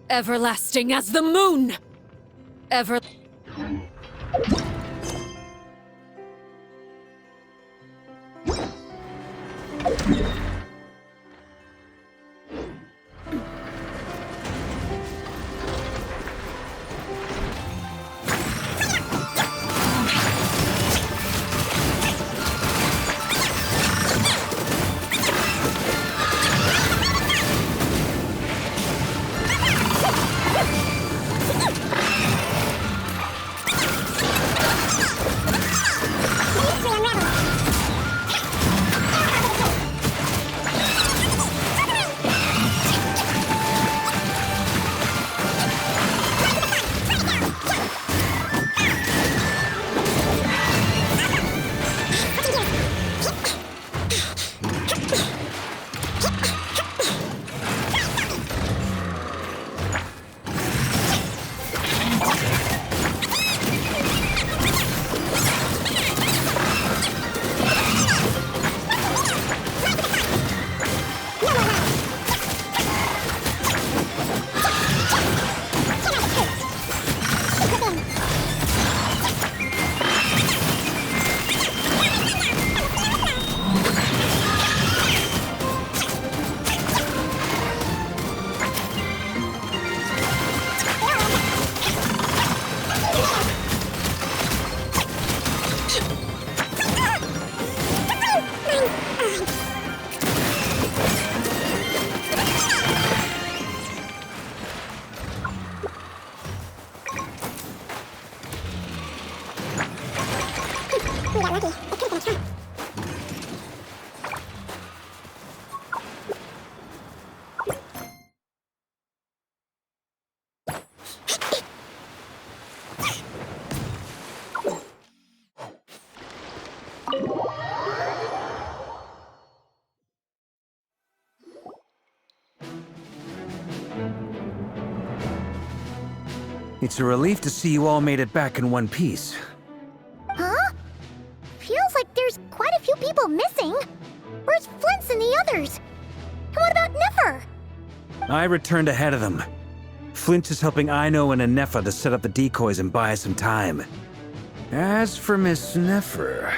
Everlasting as the moon! It's a relief to see you all made it back in one piece. Huh? Feels like there's quite a few people missing. Where's Flint's and the others? And what about Nefer? I returned ahead of them. Flint is helping Ino and Anefa to set up the decoys and buy some time. As for Miss Nefer...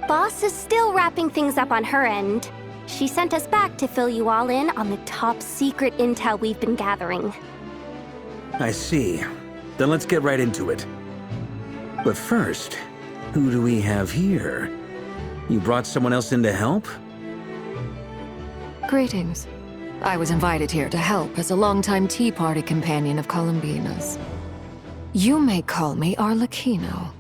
Boss is still wrapping things up on her end. She sent us back to fill you all in on the top secret intel we've been gathering. I see. Then let's get right into it. But first, who do we have here? You brought someone else in to help? Greetings. I was invited here to help as a longtime Tea Party companion of Columbina's. You may call me Arlecchino.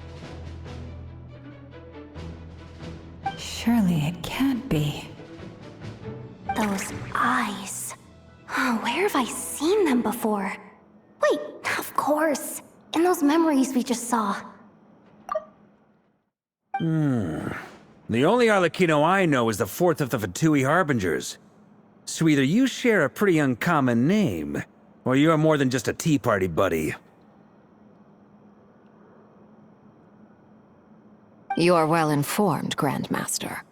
Surely it can't be. Those eyes. Oh, where have I seen them before? Wait, of course. In those memories we just saw. The only Arlecchino I know is the fourth of the Fatui Harbingers. So either you share a pretty uncommon name, or you're more than just a Tea Party buddy. You are well informed, Grandmaster.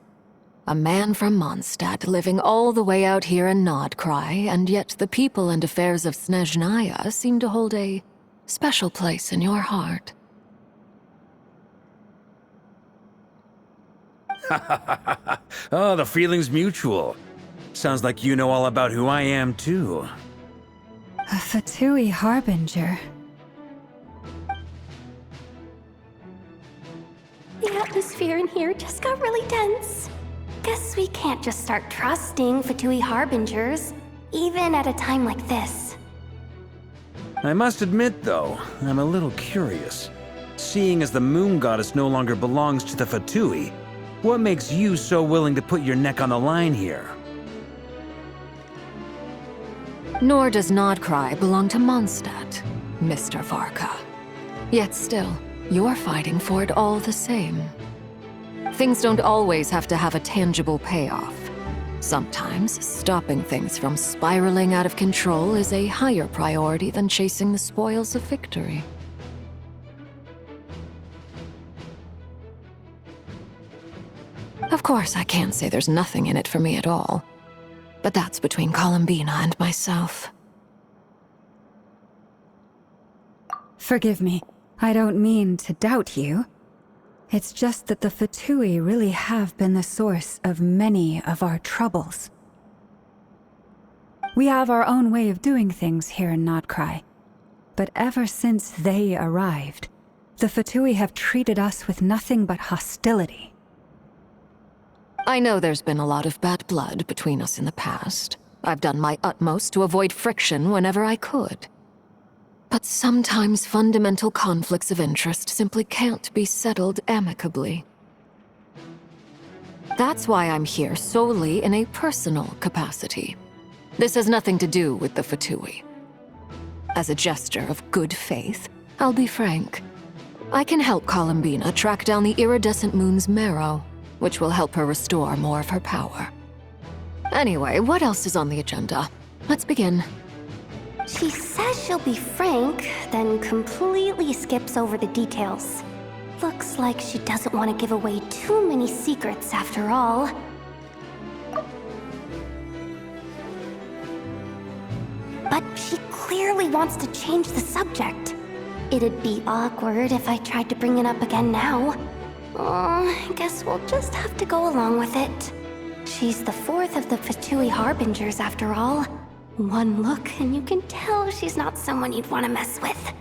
A man from Mondstadt living all the way out here in Nodcry, and yet the people and affairs of Snezhnaya seem to hold a special place in your heart. Oh, the feeling's mutual. Sounds like you know all about who I am, too. A Fatui Harbinger. The atmosphere in here just got really tense. Guess we can't just start trusting Fatui Harbingers, even at a time like this. I must admit, though, I'm a little curious. Seeing as the Moon Goddess no longer belongs to the Fatui, what makes you so willing to put your neck on the line here? Nor does Nodcry belong to Mondstadt, Mr. Varka. Yet still, you're fighting for it all the same. Things don't always have to have a tangible payoff. Sometimes, stopping things from spiraling out of control is a higher priority than chasing the spoils of victory. Of course, I can't say there's nothing in it for me at all. But that's between Columbina and myself. Forgive me. I don't mean to doubt you. It's just that the Fatui really have been the source of many of our troubles. We have our own way of doing things here in Nodcry. But ever since they arrived, the Fatui have treated us with nothing but hostility. I know there's been a lot of bad blood between us in the past. I've done my utmost to avoid friction whenever I could. But sometimes fundamental conflicts of interest simply can't be settled amicably. That's why I'm here solely in a personal capacity. This has nothing to do with the Fatui. As a gesture of good faith, I'll be frank. I can help Columbina track down the iridescent moon's marrow, which will help her restore more of her power. Anyway, what else is on the agenda? Let's begin. She says she'll be frank, then completely skips over the details. Looks like she doesn't want to give away too many secrets after all. But she clearly wants to change the subject. It'd be awkward if I tried to bring it up again now. I guess we'll just have to go along with it. She's the fourth of the Fatui Harbingers after all. One look and you can tell she's not someone you'd want to mess with.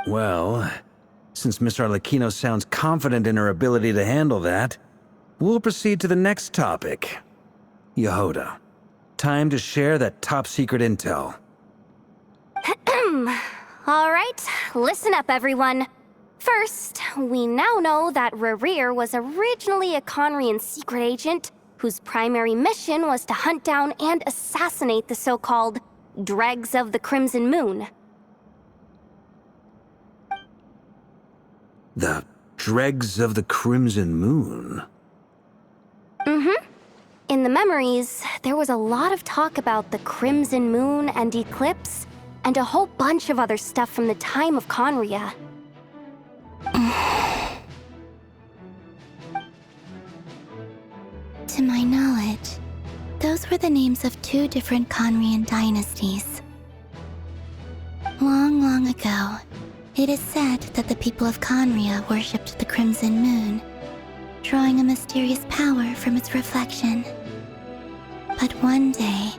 Well, since Miss Arlecchino sounds confident in her ability to handle that, we'll proceed to the next topic. Yehuda, time to share that top-secret intel. All right, listen up, everyone. First, we now know that Rerir was originally a Conrian secret agent whose primary mission was to hunt down and assassinate the so-called Dregs of the Crimson Moon. The Dregs of the Crimson Moon? In the memories, there was a lot of talk about the Crimson Moon and Eclipse, and a whole bunch of other stuff from the time of Conria. To my knowledge, those were the names of two different Conrian dynasties. Long, long ago, it is said that the people of Conria worshipped the Crimson Moon, drawing a mysterious power from its reflection. But one day,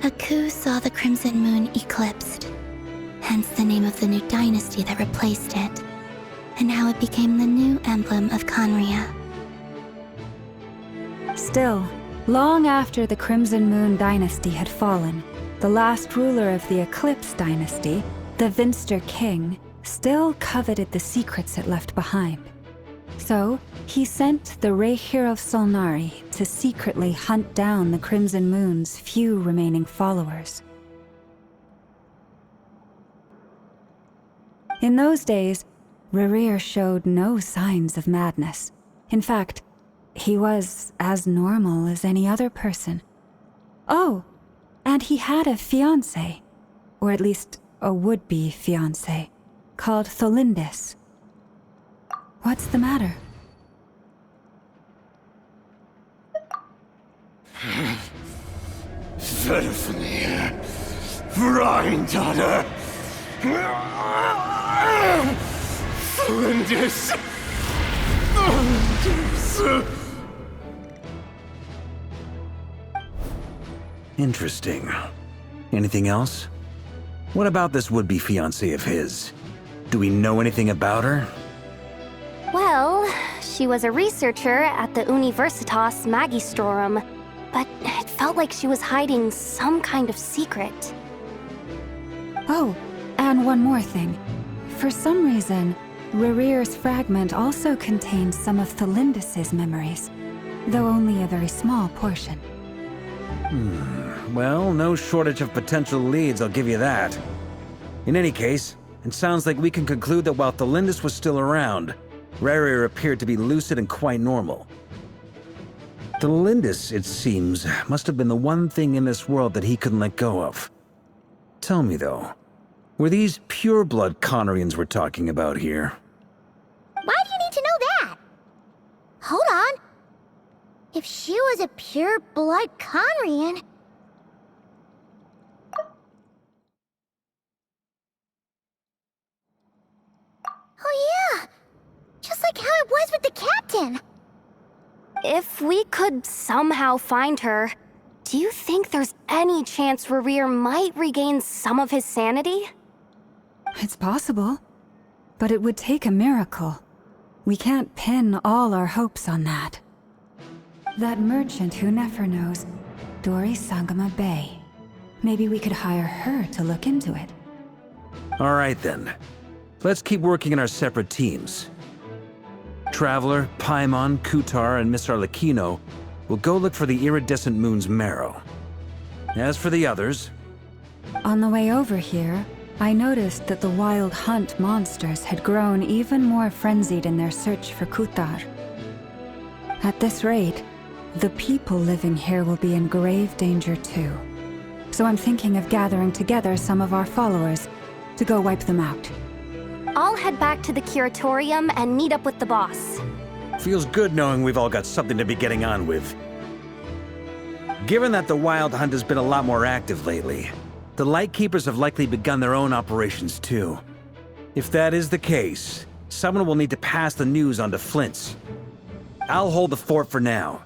a coup saw the Crimson Moon eclipsed, hence the name of the new dynasty that replaced it, and how it became the new emblem of Conria. Still, long after the Crimson Moon dynasty had fallen, the last ruler of the Eclipse dynasty, the Vinster King, still coveted the secrets it left behind. So, he sent the Rehir of Solnari to secretly hunt down the Crimson Moon's few remaining followers. In those days, Rerir showed no signs of madness. In fact, he was as normal as any other person. Oh, and he had a fiancé, or at least a would-be fiancé, called Tholindis. What's the matter? Verfnir, Freindaughter, Flinders. Interesting. Anything else? What about this would-be fiancé of his? Do we know anything about her? Well, she was a researcher at the Universitas Magistrorum, but it felt like she was hiding some kind of secret. Oh, and one more thing. For some reason, Rerir's fragment also contained some of Tholindis' memories, though only a very small portion. Well, no shortage of potential leads, I'll give you that. In any case, it sounds like we can conclude that while Thelindis was still around, Rerir appeared to be lucid and quite normal. Thelindis, it seems, must have been the one thing in this world that he couldn't let go of. Tell me, though, were these pure-blood Conorians we're talking about here? Why do you need to know that? Hold on. If she was a pure-blood Conorian... Oh yeah! Just like how it was with the captain! If we could somehow find her, do you think there's any chance Rerir might regain some of his sanity? It's possible, but it would take a miracle. We can't pin all our hopes on that. That merchant who never knows, Dori Sangama Bay. Maybe we could hire her to look into it. All right, then. Let's keep working in our separate teams. Traveler, Paimon, Kutar, and Miss Arlecchino will go look for the iridescent moon's marrow. As for the others... On the way over here, I noticed that the Wild Hunt monsters had grown even more frenzied in their search for Kutar. At this rate, the people living here will be in grave danger too. So I'm thinking of gathering together some of our followers to go wipe them out. I'll head back to the curatorium and meet up with the boss. Feels good knowing we've all got something to be getting on with. Given that the Wild Hunt has been a lot more active lately, the Lightkeepers have likely begun their own operations too. If that is the case, someone will need to pass the news on to Flint's. I'll hold the fort for now,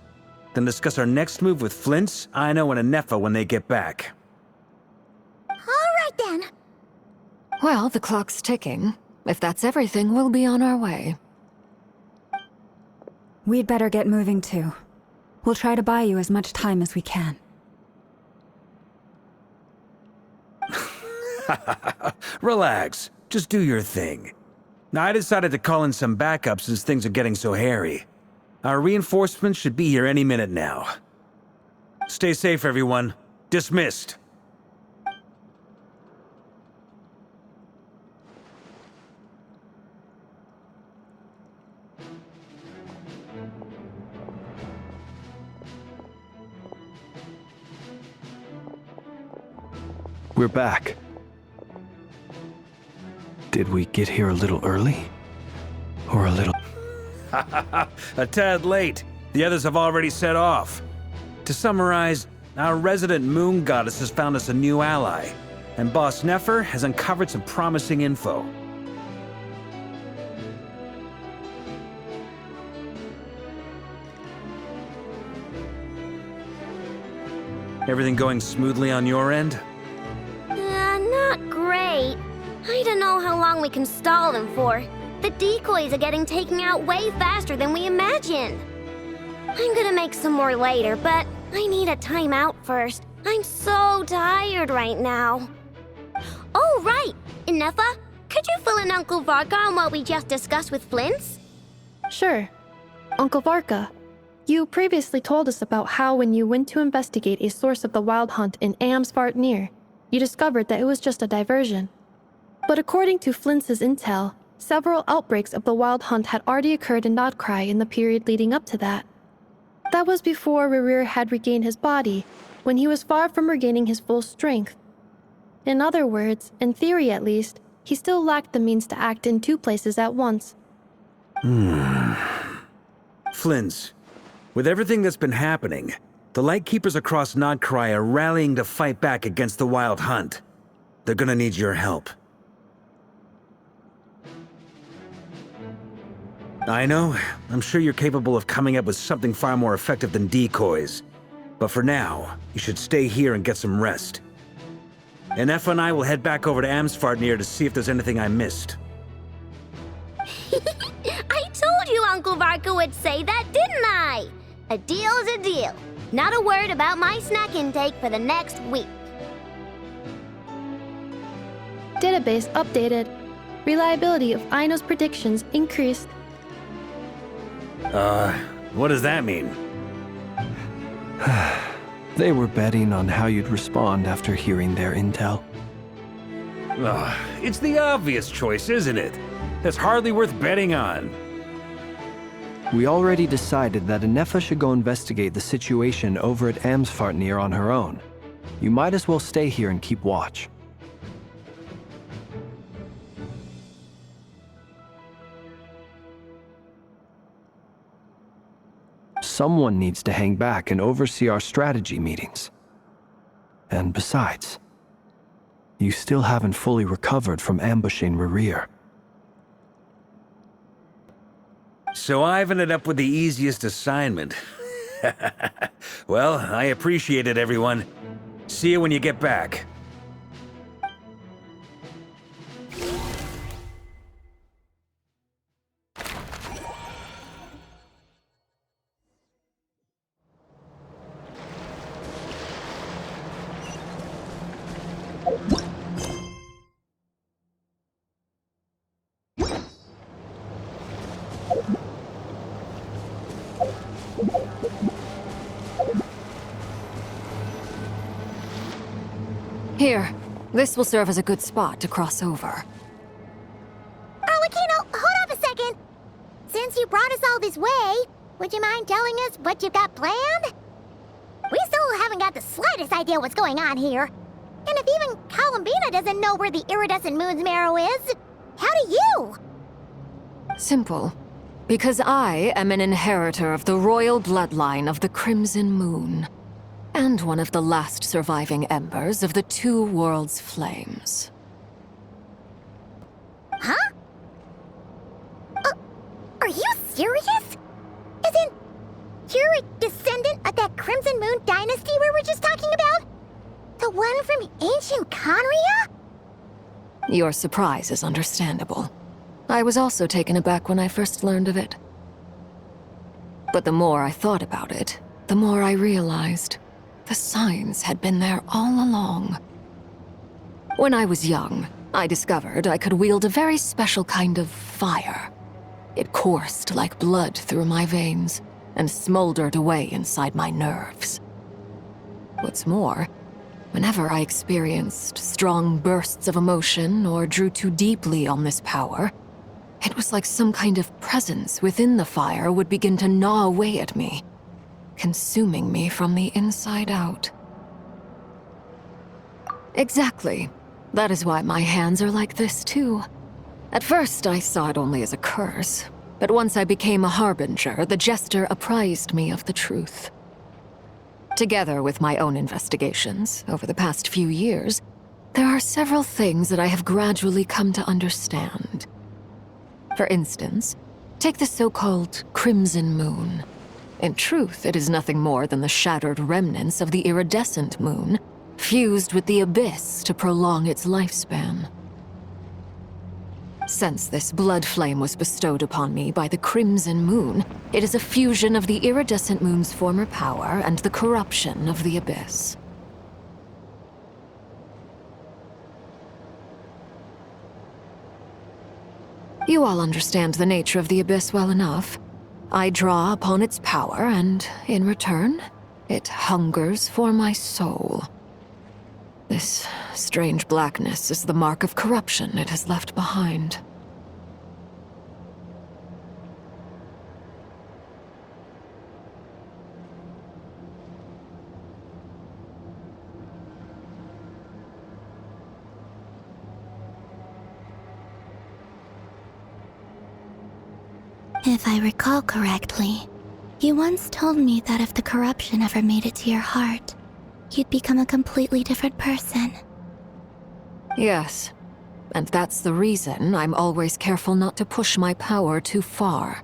then discuss our next move with Flint's, Aino, and Anefa when they get back. All right then. Well, the clock's ticking. If that's everything, we'll be on our way. We'd better get moving too. We'll try to buy you as much time as we can. Relax. Just do your thing. I decided to call in some backup since things are getting so hairy. Our reinforcements should be here any minute now. Stay safe, everyone. Dismissed. We're back. Did we get here a little early? Or a little... A tad late. The others have already set off. To summarize, our resident moon goddess has found us a new ally, and Boss Nefer has uncovered some promising info. Everything going smoothly on your end? Not great. I don't know how long we can stall them for. The decoys are getting taken out way faster than we imagined. I'm gonna make some more later, but I need a timeout first. I'm so tired right now. Oh, right! Inefa, could you fill in Uncle Varka on what we just discussed with Flint's? Sure. Uncle Varka, you previously told us about how when you went to investigate a source of the Wild Hunt in Amsvartnir, you discovered that it was just a diversion. But according to Flint's intel, several outbreaks of the Wild Hunt had already occurred in Nodcry in the period leading up to that. That was before Rerir had regained his body, when he was far from regaining his full strength. In other words, in theory at least, he still lacked the means to act in two places at once. Flint's, with everything that's been happening, the Lightkeepers across Nodcry are rallying to fight back against the Wild Hunt. They're gonna need your help. I know, I'm sure you're capable of coming up with something far more effective than decoys. But for now, you should stay here and get some rest. Anefa and I will head back over to Amsvartnir to see if there's anything I missed. I told you Uncle Varka would say that, didn't I? A deal is a deal. Not a word about my snack intake for the next week. Database updated. Reliability of Aino's predictions increased. What does that mean? They were betting on how you'd respond after hearing their intel. It's the obvious choice, isn't it? That's hardly worth betting on. We already decided that Anefa should go investigate the situation over at Amsfartnir on her own. You might as well stay here and keep watch. Someone needs to hang back and oversee our strategy meetings. And besides, you still haven't fully recovered from ambushing Rerir. So I've ended up with the easiest assignment. Well, I appreciate it, everyone. See you when you get back. Here, this will serve as a good spot to cross over. Arlecchino, hold up a second! Since you brought us all this way, would you mind telling us what you've got planned? We still haven't got the slightest idea what's going on here. And if even Columbina doesn't know where the iridescent moon's marrow is, how do you? Simple. Because I am an inheritor of the royal bloodline of the Crimson Moon, and one of the last surviving embers of the Two Worlds' flames. Huh? Are you serious? Isn't you're a descendant of that Crimson Moon dynasty we were just talking about? The one from ancient Conria? Your surprise is understandable. I was also taken aback when I first learned of it. But the more I thought about it, the more I realized the signs had been there all along. When I was young, I discovered I could wield a very special kind of fire. It coursed like blood through my veins and smoldered away inside my nerves. What's more, whenever I experienced strong bursts of emotion or drew too deeply on this power, it was like some kind of presence within the fire would begin to gnaw away at me, consuming me from the inside out. Exactly. That is why my hands are like this, too. At first, I saw it only as a curse, but once I became a harbinger, the jester apprised me of the truth. Together with my own investigations, over the past few years, there are several things that I have gradually come to understand. For instance, take the so-called Crimson Moon. In truth, it is nothing more than the shattered remnants of the iridescent moon, fused with the abyss to prolong its lifespan. Since this blood flame was bestowed upon me by the Crimson Moon, it is a fusion of the iridescent moon's former power and the corruption of the abyss. You all understand the nature of the abyss well enough. I draw upon its power, and in return, it hungers for my soul. This strange blackness is the mark of corruption it has left behind. If I recall correctly, you once told me that if the corruption ever made it to your heart, you'd become a completely different person. Yes, and that's the reason I'm always careful not to push my power too far.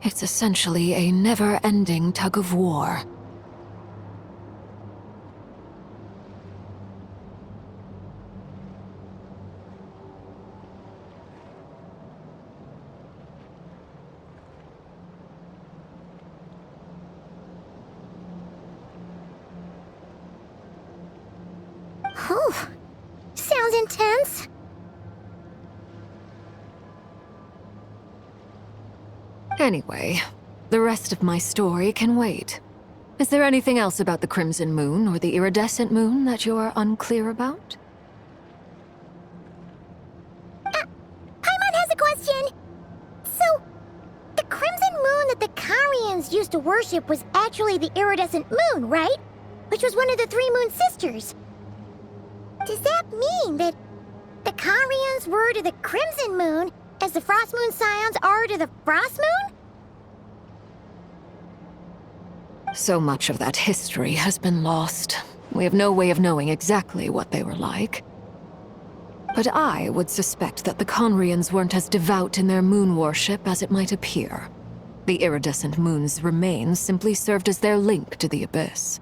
It's essentially a never-ending tug of war. Whew. Sounds intense. Anyway, the rest of my story can wait. Is there anything else about the Crimson Moon or the Iridescent Moon that you're unclear about? question. So, the crimson moon that the Karians used to worship was actually the iridescent moon, right? Which was one of the three moon sisters. Does that mean that the Karians were to the crimson moon as the frost moon scions are to the frost moon? So much of that history has been lost. We have no way of knowing exactly what they were like. But I would suspect that the Conrians weren't as devout in their moon worship as it might appear. The iridescent moon's remains simply served as their link to the Abyss.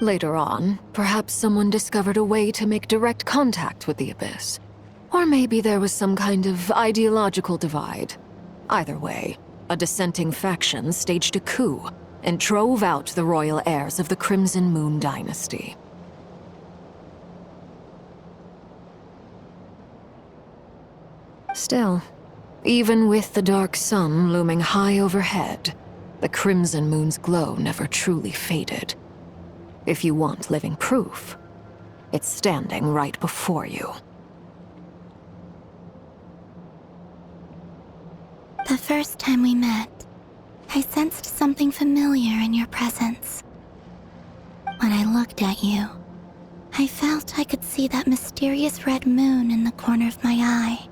Later on, perhaps someone discovered a way to make direct contact with the Abyss. Or maybe there was some kind of ideological divide. Either way, a dissenting faction staged a coup and drove out the royal heirs of the Crimson Moon dynasty. Still, even with the dark sun looming high overhead, the Crimson Moon's glow never truly faded. If you want living proof, it's standing right before you. The first time we met, I sensed something familiar in your presence. When I looked at you, I felt I could see that mysterious red moon in the corner of my eye.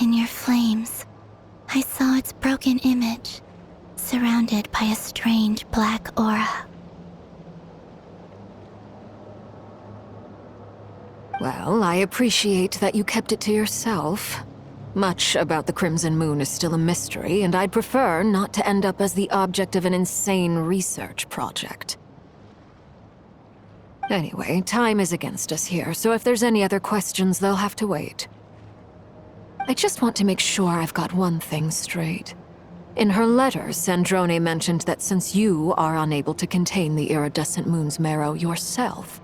In your flames, I saw its broken image, surrounded by a strange black aura. Well, I appreciate that you kept it to yourself. Much about the Crimson Moon is still a mystery, and I'd prefer not to end up as the object of an insane research project. Anyway, time is against us here, so if there's any other questions, they'll have to wait. I just want to make sure I've got one thing straight. In her letter, Sandrone mentioned that since you are unable to contain the iridescent moon's marrow yourself,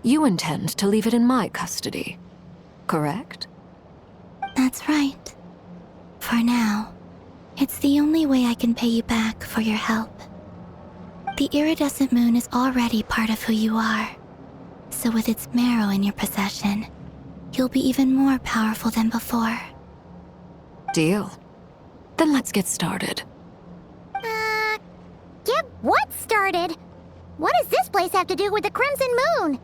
you intend to leave it in my custody, correct? That's right. For now, it's the only way I can pay you back for your help. The iridescent moon is already part of who you are, so with its marrow in your possession, you'll be even more powerful than before. Deal. Then let's get started. Get what started? What does this place have to do with the Crimson Moon?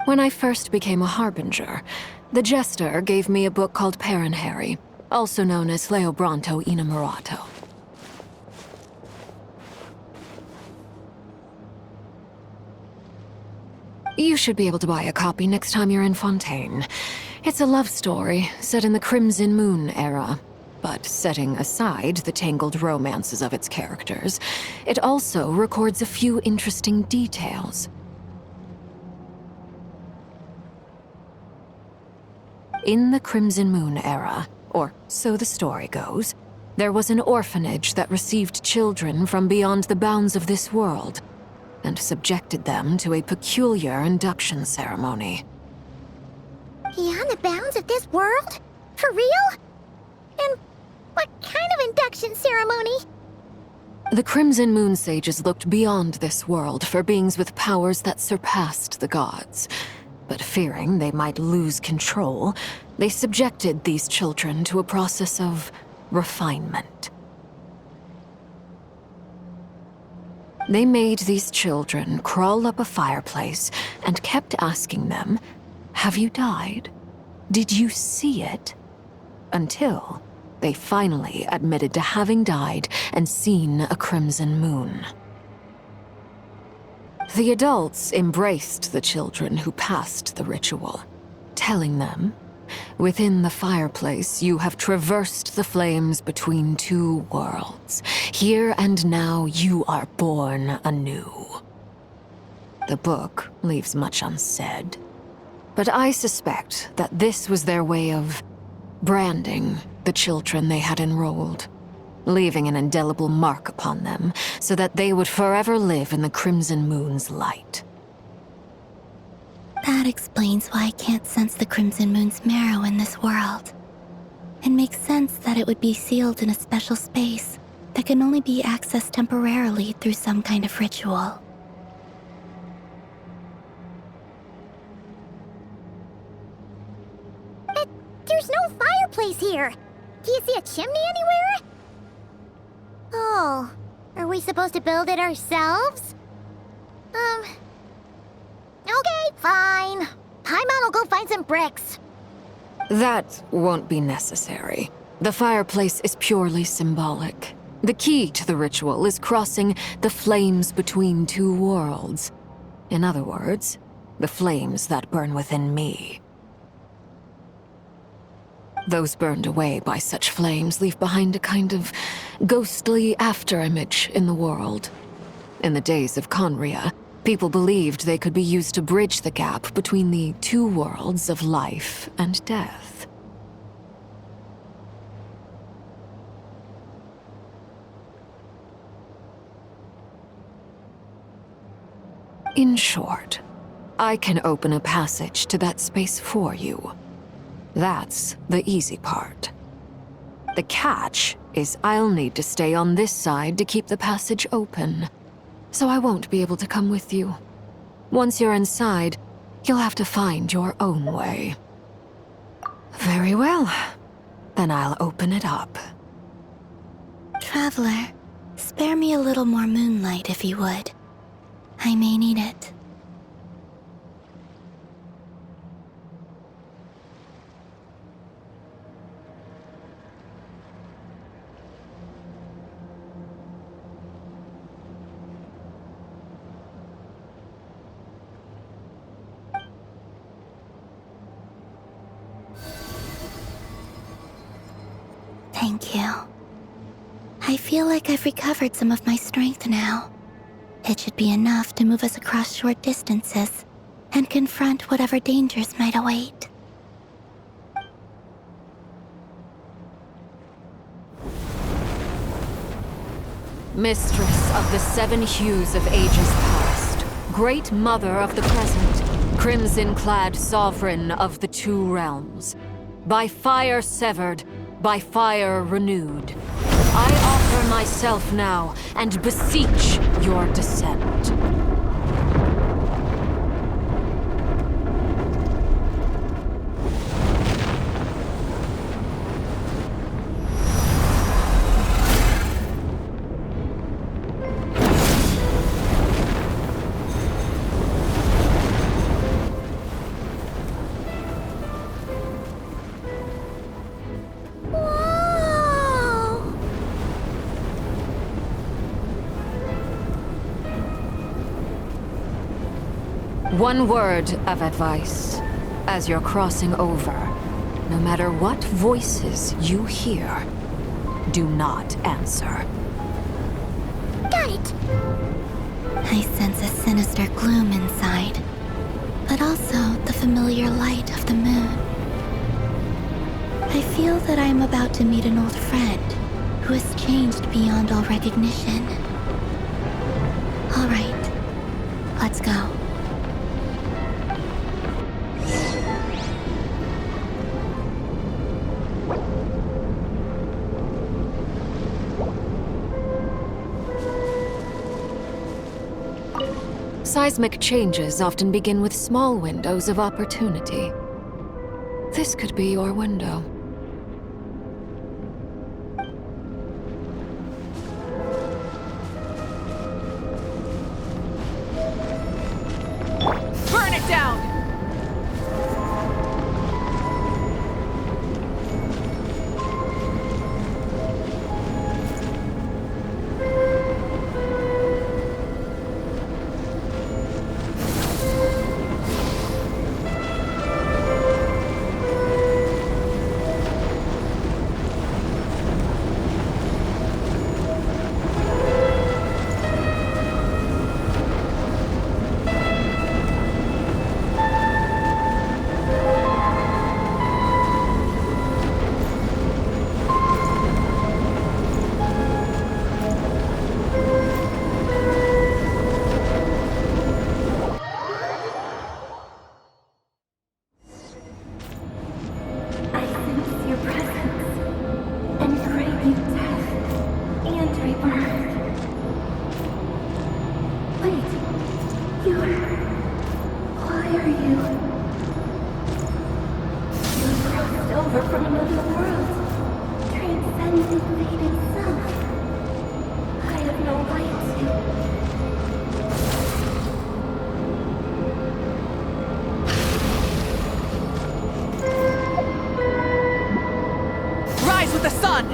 When I first became a Harbinger, the Jester gave me a book called Parenheri, also known as Leobranto Inamorato. You should be able to buy a copy next time you're in Fontaine. It's a love story set in the Crimson Moon era, but setting aside the tangled romances of its characters, it also records a few interesting details. In the Crimson Moon era, or so the story goes, there was an orphanage that received children from beyond the bounds of this world, and subjected them to a peculiar induction ceremony. Beyond the bounds of this world? For real? And what kind of induction ceremony? The Crimson Moon sages looked beyond this world for beings with powers that surpassed the gods. But fearing they might lose control, they subjected these children to a process of refinement. They made these children crawl up a fireplace and kept asking them, "Have you died? Did you see it?" Until they finally admitted to having died and seen a crimson moon. The adults embraced the children who passed the ritual, telling them, "Within the fireplace, you have traversed the flames between two worlds. Here and now, you are born anew." The book leaves much unsaid, but I suspect that this was their way of branding the children they had enrolled, leaving an indelible mark upon them so that they would forever live in the Crimson Moon's light. That explains why I can't sense the Crimson Moon's marrow in this world. It makes sense that it would be sealed in a special space that can only be accessed temporarily through some kind of ritual. there's no fireplace here. Do you see a chimney anywhere? Oh, are we supposed to build it ourselves? Okay, fine. Paimon will go find some bricks. That won't be necessary. The fireplace is purely symbolic. The key to the ritual is crossing the flames between two worlds. In other words, the flames that burn within me. Those burned away by such flames leave behind a kind of ghostly afterimage in the world. In the days of Conria, people believed they could be used to bridge the gap between the two worlds of life and death. In short, I can open a passage to that space for you. That's the easy part. The catch is I'll need to stay on this side to keep the passage open, so I won't be able to come with you. Once you're inside, you'll have to find your own way. Very well. Then I'll open it up. Traveler, spare me a little more moonlight if you would. I may need it. Thank you. I feel like I've recovered some of my strength now. It should be enough to move us across short distances and confront whatever dangers might await. Mistress of the seven hues of ages past, great mother of the present, crimson-clad sovereign of the two realms, by fire severed, by fire renewed, I offer myself now and beseech your descent. One word of advice. As you're crossing over, no matter what voices you hear, do not answer. Got it! I sense a sinister gloom inside, but also the familiar light of the moon. I feel that I am about to meet an old friend who has changed beyond all recognition. All right, let's go. Seismic changes often begin with small windows of opportunity. This could be your window. Burn it down! Or from another world. Transcendent fate itself. I have no right to. Rise with the sun!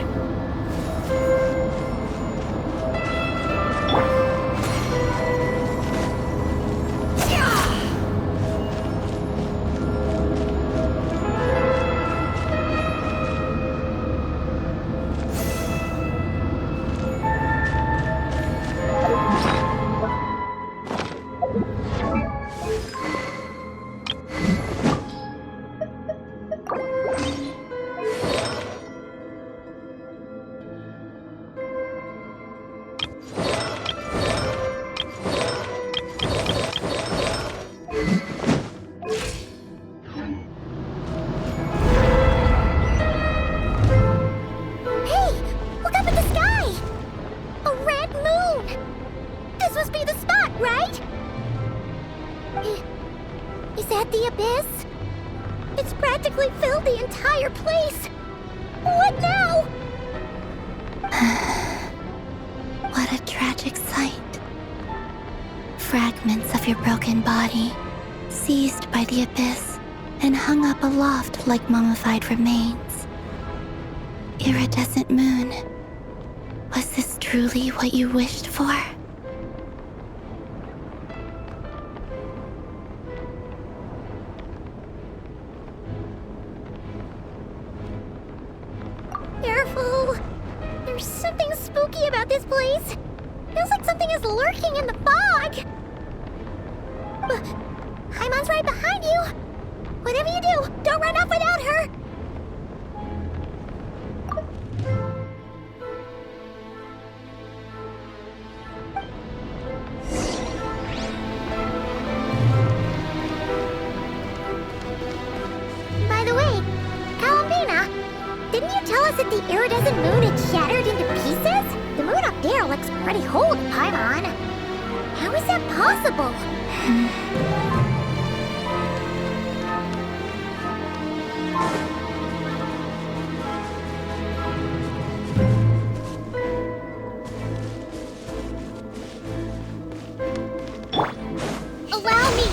Is that the abyss? It's practically filled the entire place. What now? What a tragic sight. Fragments of your broken body, seized by the abyss and hung up aloft like mummified remains. Iridescent moon, was this truly what you wished for? Careful! There's something spooky about this place. Feels like something is lurking in the fog. Haimon's right behind you. Whatever you do, don't run off without her. By the way, Kalambina, didn't you tell us that the iridescent moon had shattered into pieces? The moon up there looks pretty whole to Paimon. How is that possible? Allow me!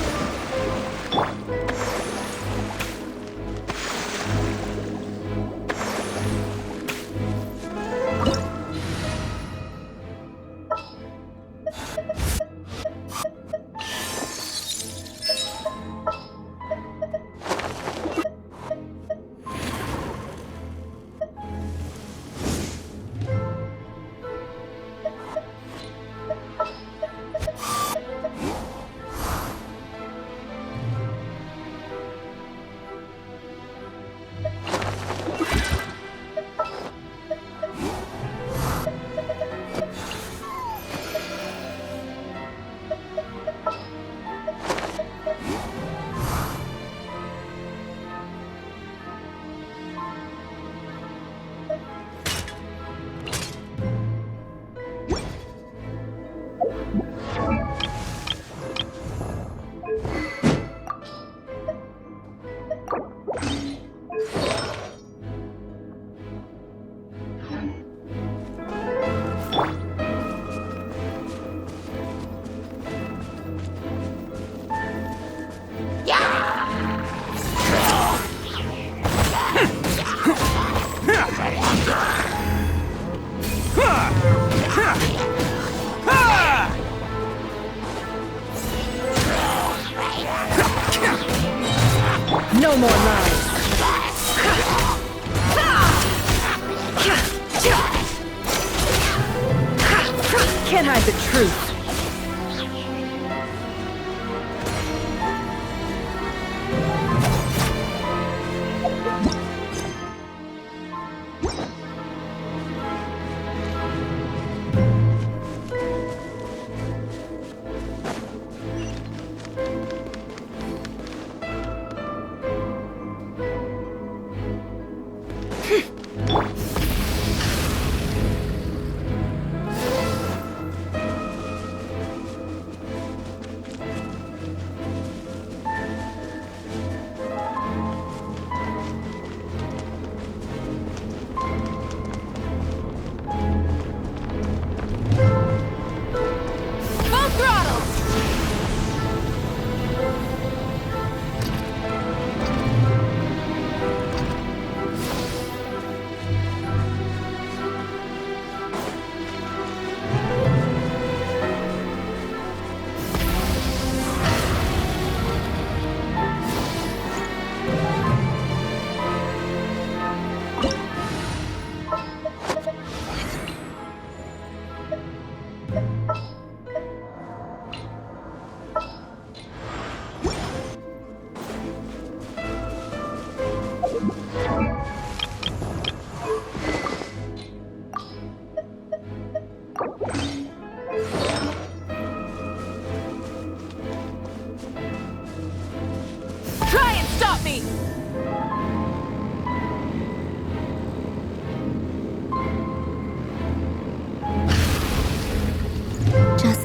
No more lies. Can't hide the truth.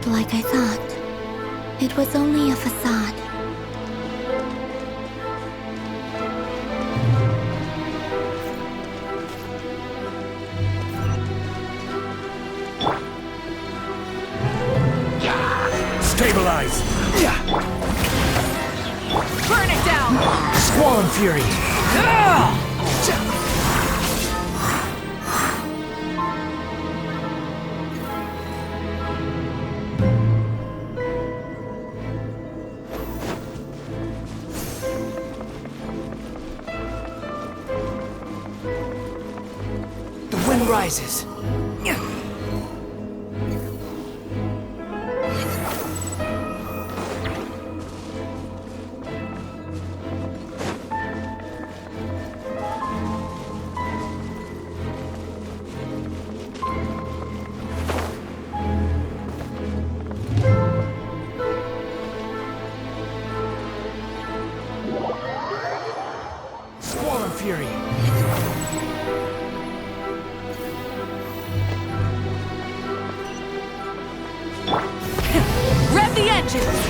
just like I thought. It was only a facade. Stabilize! Burn it down! Squall Fury! The wind rises. Fury! Rev the engines!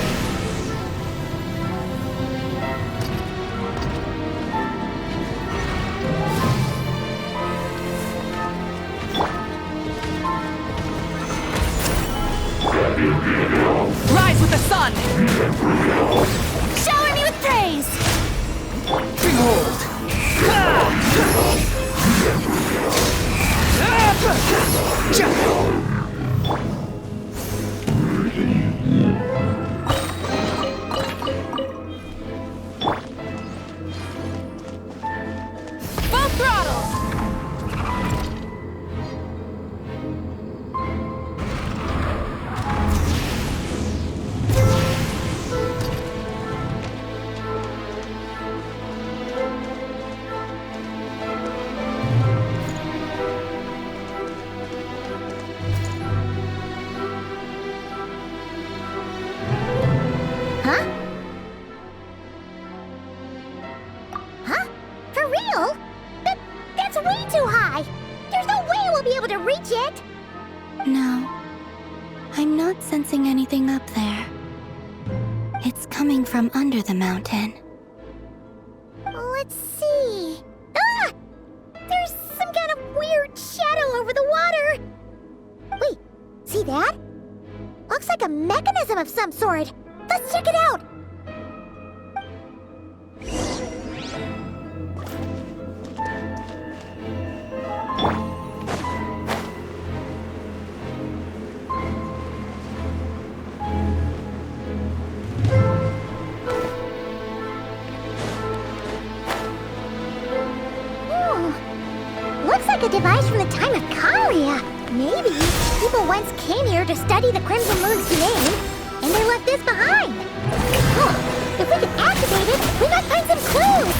Rise with the sun! Shower me with praise! Behold! Full throttle! No, I'm not sensing anything up there. It's coming from under the mountain. Let's see. Ah! There's some kind of weird shadow over the water. Wait, see that? Looks like a mechanism of some sort. Let's check it out. Looks like a device from the time of Kalia. Maybe people once came here to study the Crimson Moon's name, and they left this behind. Oh, if we can activate it, we might find some clues.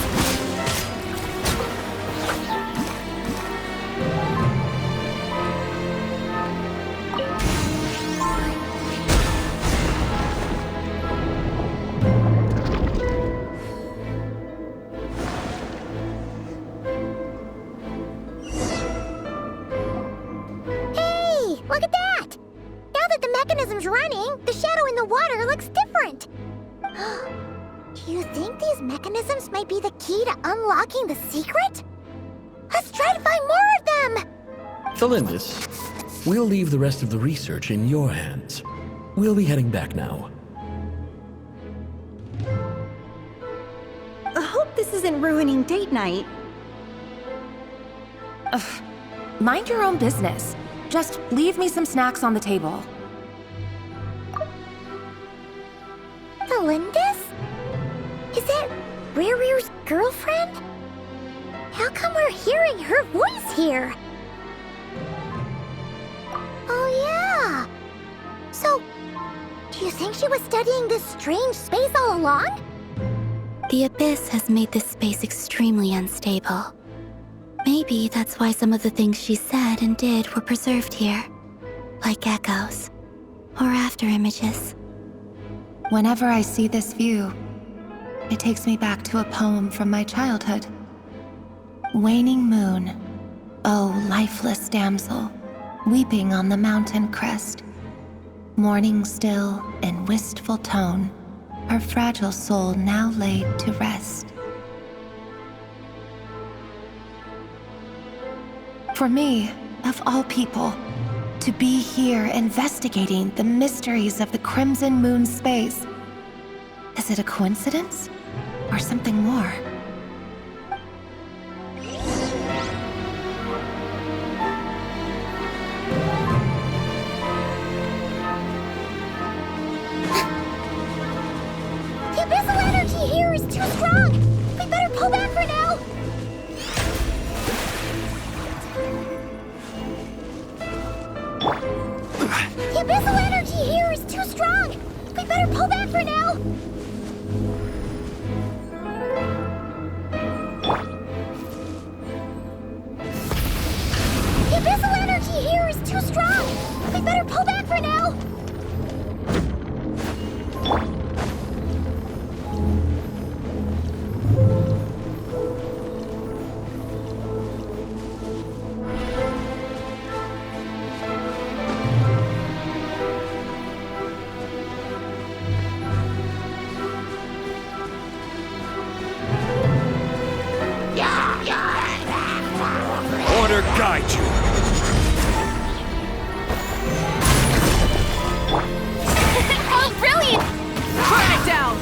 Look at that! Now that the mechanism's running, the shadow in the water looks different. Do you think these mechanisms might be the key to unlocking the secret? Let's try to find more of them! Felindis, we'll leave the rest of the research in your hands. We'll be heading back now. I hope this isn't ruining date night. Ugh. Mind your own business. Just leave me some snacks on the table. Felindis? Is that Riru's girlfriend? How come we're hearing her voice here? Oh yeah! So, do you think she was studying this strange space all along? The Abyss has made this space extremely unstable. Maybe that's why some of the things she said and did were preserved here. Like echoes. Or after images. Whenever I see this view, it takes me back to a poem from my childhood. Waning moon, oh lifeless damsel, weeping on the mountain crest. Mourning still in wistful tone, her fragile soul now laid to rest. For me, of all people, to be here investigating the mysteries of the Crimson Moon space, is it a coincidence or something more? The abyssal energy here is too strong! We better pull back for now! The abyssal energy here is too strong! We better pull back for now! The abyssal energy here is too strong! We better pull back for now! Order guide you. Oh, brilliant! Burn it down!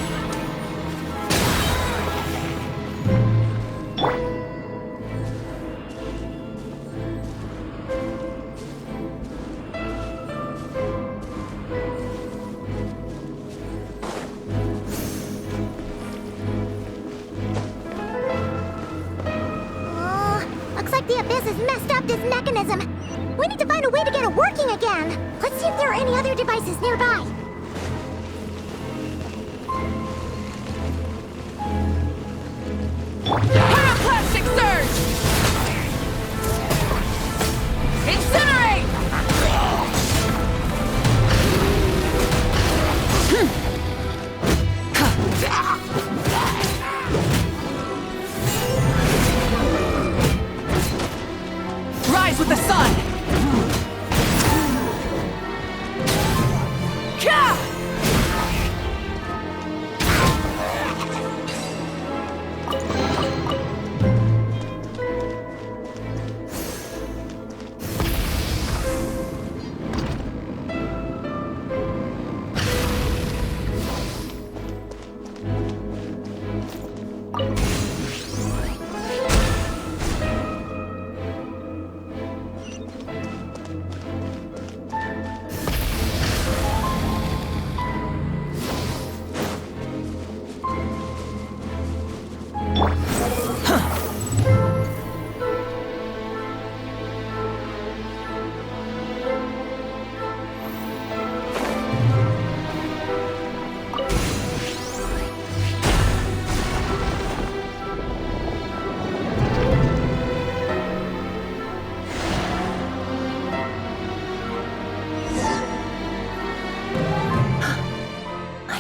Looks like the Abyss has messed up this mechanism. We need to find a way to get it working again. Let's see if there are any other devices nearby. Pyroclastic surge! Incinerate! Rise with the sun! Ka!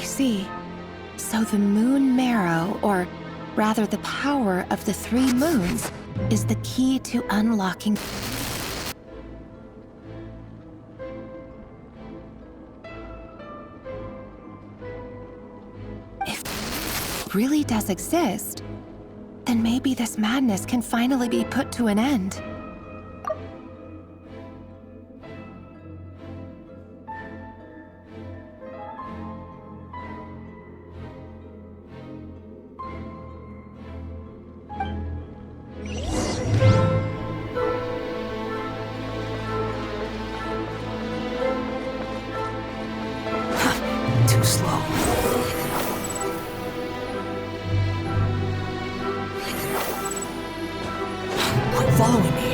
See, so the moon marrow, or rather the power of the 3 moons, is the key to unlocking. If it really does exist, then maybe this madness can finally be put to an end. Too slow. Quit following me.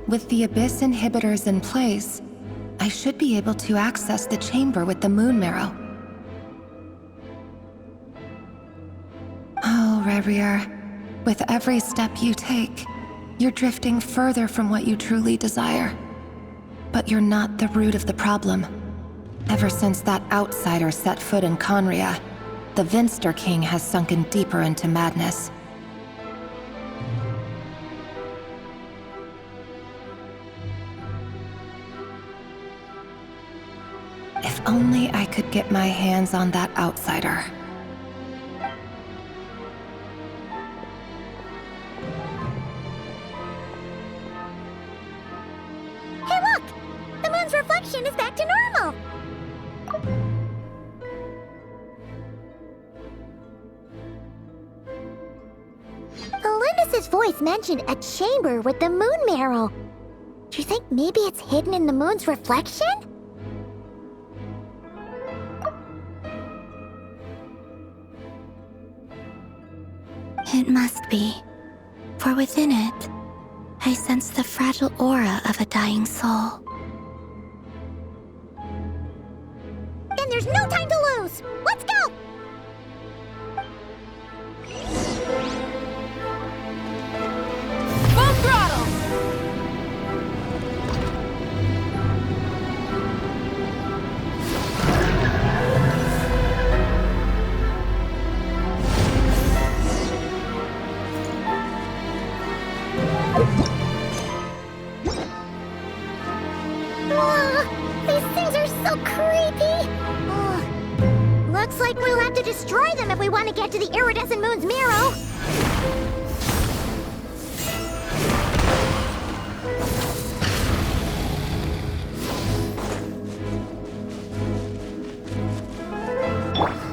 With the Abyss inhibitors in place, I should be able to access the chamber with the moon marrow. Oh, Rerir, with every step you take, you're drifting further from what you truly desire. But you're not the root of the problem. Ever since that outsider set foot in Conria, the Vinster King has sunken deeper into madness. If only I could get my hands on that outsider. Hey look! The moon's reflection is back to normal! Elendis' voice mentioned a chamber with the moon marrow. Do you think maybe it's hidden in the moon's reflection? It must be, for within it, I sense the fragile aura of a dying soul. Then there's no time to lose! Let's go! Full throttle! These things are so creepy! Looks like we'll have to destroy them if we want to get to the iridescent moon's marrow!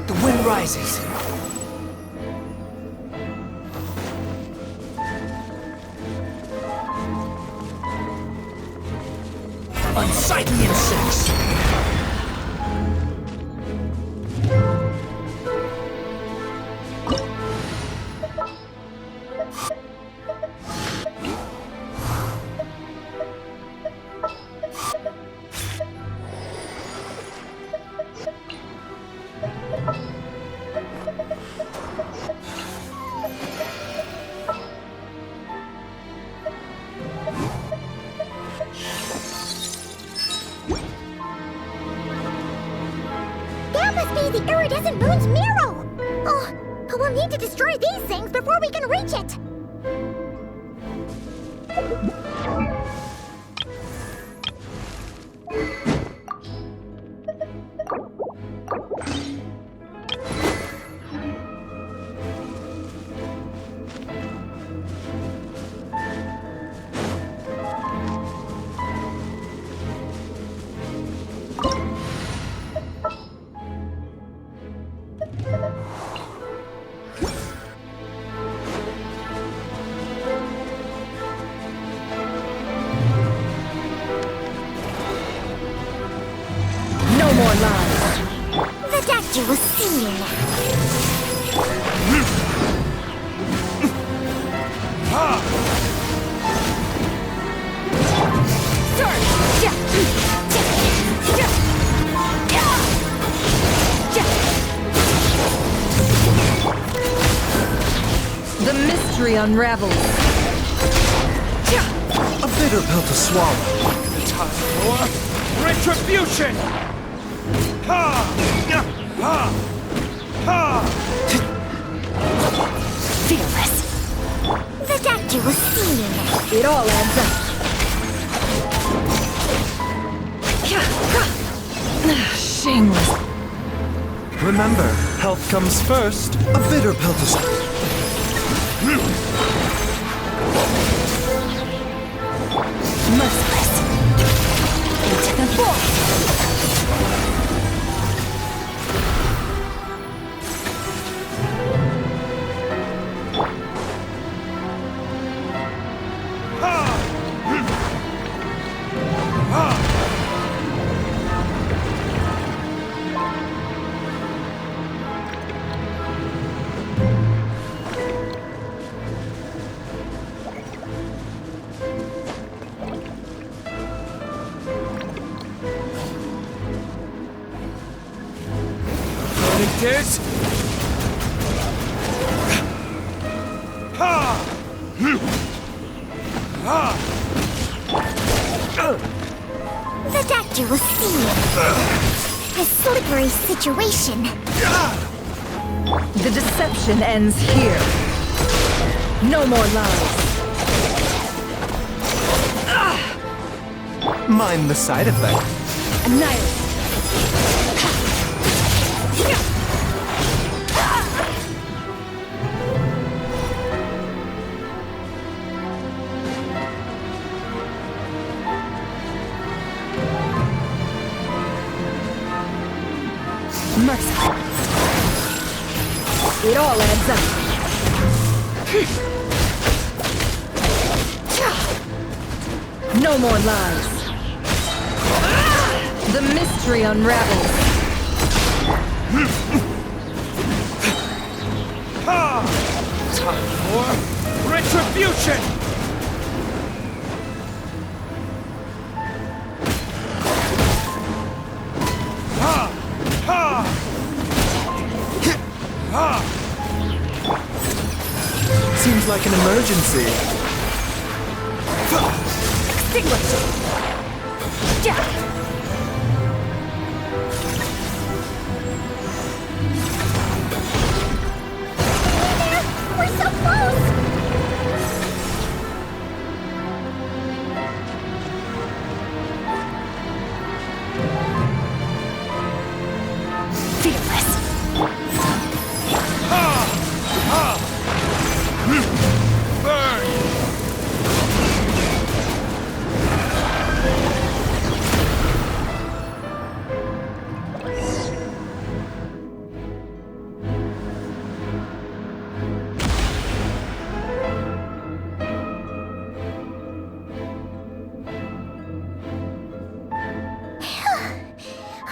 The wind rises. Unsightly insects! That must be the iridescent moon's marrow! Oh, but we'll need to destroy these things before we can reach it! No more lies. The doctor will see you now. The mystery unravels. A bitter pill to swallow. Time for retribution! Ha! Ha! Ha! Fearless. The doctor will see you now. It all adds up. Shameless. Remember, health comes first. A bitter pill to swallow. Merciless. Into the void. is... The doctor will see a slippery situation. The deception ends here. No more lies. Mind the side effect. Annihilate. Merciful. It all adds up. No more lies. The mystery unravels. Time for retribution! Seems like an emergency. Extinguish. We're so close! Fearless.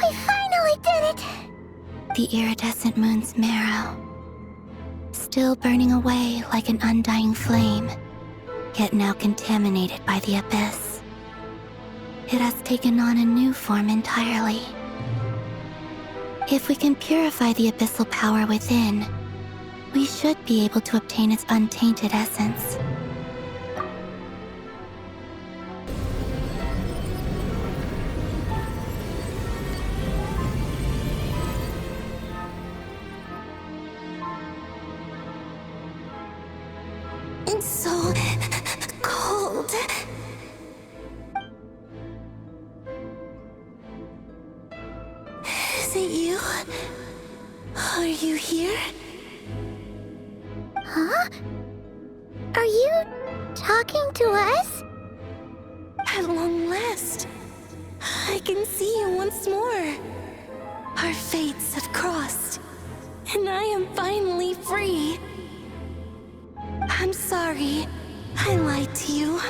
We finally did it! The iridescent moon's marrow, still burning away like an undying flame, yet now contaminated by the abyss. It has taken on a new form entirely. If we can purify the abyssal power within, we should be able to obtain its untainted essence. It's so cold. Is it you? Are you here? Huh? Are you talking to us? At long last, I can see you once more. Our fates have crossed, and I am finally free. I'm sorry, I lied to you.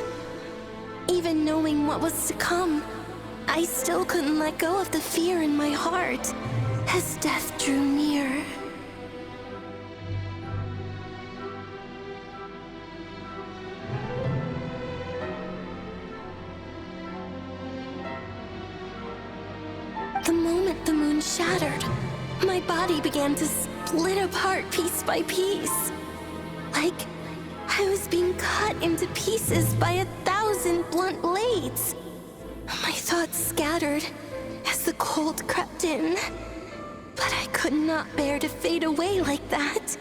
Even knowing what was to come, I still couldn't let go of the fear in my heart as death drew near. The moment the moon shattered, my body began to split apart piece by piece. Like I was being cut into pieces by 1,000 blunt blades. My thoughts scattered as the cold crept in. But I could not bear to fade away like that.